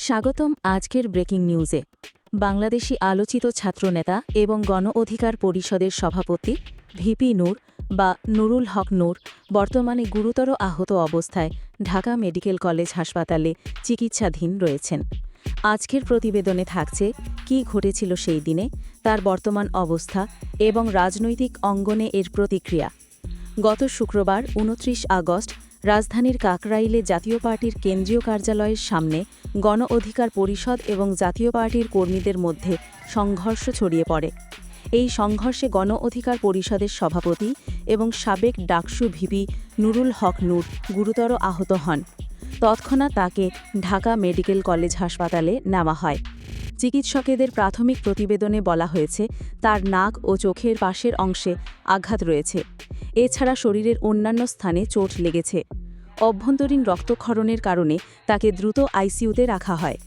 স্বাগতম আজকের ব্রেকিং নিউজে। বাংলাদেশি আলোচিত ছাত্রনেতা এবং গণ অধিকার পরিষদের সভাপতি ভিপি নূর বা নুরুল হক নূর বর্তমানে গুরুতর আহত অবস্থায় ঢাকা মেডিকেল কলেজ হাসপাতালে চিকিৎসাধীন রয়েছেন। আজকের প্রতিবেদনে থাকছে কী ঘটেছিল সেই দিনে, তার বর্তমান অবস্থা এবং রাজনৈতিক অঙ্গনে এর প্রতিক্রিয়া। গত শুক্রবার ২৯ আগস্ট রাজধানীর কাকরাইলে জাতীয় পার্টির কেন্দ্রীয় কার্যালয়ের সামনে গণ অধিকার পরিষদ এবং জাতীয় পার্টির কর্মীদের মধ্যে সংঘর্ষ ছড়িয়ে পড়ে। এই সংঘর্ষে গণ অধিকার পরিষদের সভাপতি এবং সাবেক ডাকসু ভিপি নুরুল হক নূর গুরুতর আহত হন। তৎক্ষণাৎ তাকে ঢাকা মেডিকেল কলেজ হাসপাতালে নেওয়া হয়। চিকিৎসকেদের প্রাথমিক প্রতিবেদনে বলা হয়েছে তার নাক ও চোখের পাশের অংশে আঘাত রয়েছে। এছাড়া শরীরের অন্যান্য স্থানে চোট লেগেছে। অভ্যন্তরীণ রক্তক্ষরণের কারণে তাকে দ্রুত আইসিইউতে রাখা হয়।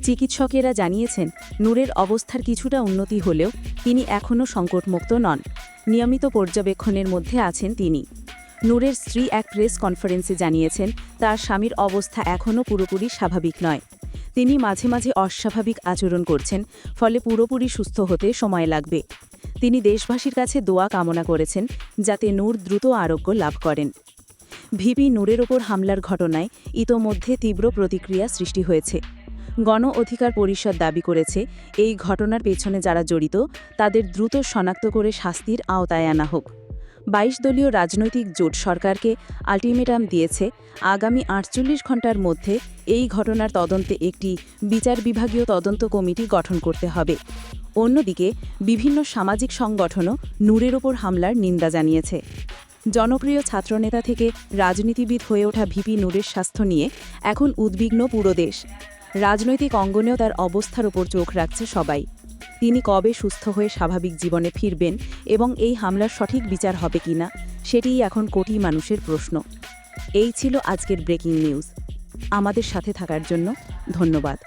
চিকিৎসকেরা জানিয়েছেন নূরের অবস্থার কিছুটা উন্নতি হলেও তিনি এখনও সংকটমুক্ত নন। নিয়মিত পর্যবেক্ষণের মধ্যে আছেন তিনি। নূরের স্ত্রী এক প্রেস কনফারেন্সে জানিয়েছেন তার স্বামীর অবস্থা এখনও পুরোপুরি স্বাভাবিক নয়। তিনি মাঝে মাঝে অস্বাভাবিক আচরণ করছেন, ফলে পুরোপুরি সুস্থ হতে সময় লাগবে। তিনি দেশবাসীর কাছে দোয়া কামনা করেছেন যাতে নূর দ্রুত আরোগ্য লাভ করেন। ভিপি নূরের ওপর হামলার ঘটনায় ইতোমধ্যে তীব্র প্রতিক্রিয়া সৃষ্টি হয়েছে। গণ অধিকার পরিষদ দাবি করেছে এই ঘটনার পেছনে যারা জড়িত তাদের দ্রুত শনাক্ত করে শাস্তির আওতায় আনা হোক। ২২ দলীয় রাজনৈতিক জোট সরকারকে আলটিমেটাম দিয়েছে আগামী ৪৮ ঘণ্টার মধ্যে এই ঘটনার তদন্তে একটি বিচার বিভাগীয় তদন্ত কমিটি গঠন করতে হবে। অন্যদিকে বিভিন্ন সামাজিক সংগঠনও নূরের ওপর হামলার নিন্দা জানিয়েছে। জনপ্রিয় ছাত্রনেতা থেকে রাজনীতিবিদ হয়ে ওঠা ভিপি নূরের স্বাস্থ্য নিয়ে এখন উদ্বিগ্ন পুরো দেশ। রাজনৈতিক অঙ্গনেও তার অবস্থার ওপর চোখ রাখছে সবাই। তিনি কবে সুস্থ হয়ে স্বাভাবিক জীবনে ফিরবেন এবং এই হামলার সঠিক বিচার হবে কিনা সেটিই এখন কোটি মানুষের প্রশ্ন। এই ছিল আজকের ব্রেকিং নিউজ। আমাদের সাথে থাকার জন্য ধন্যবাদ।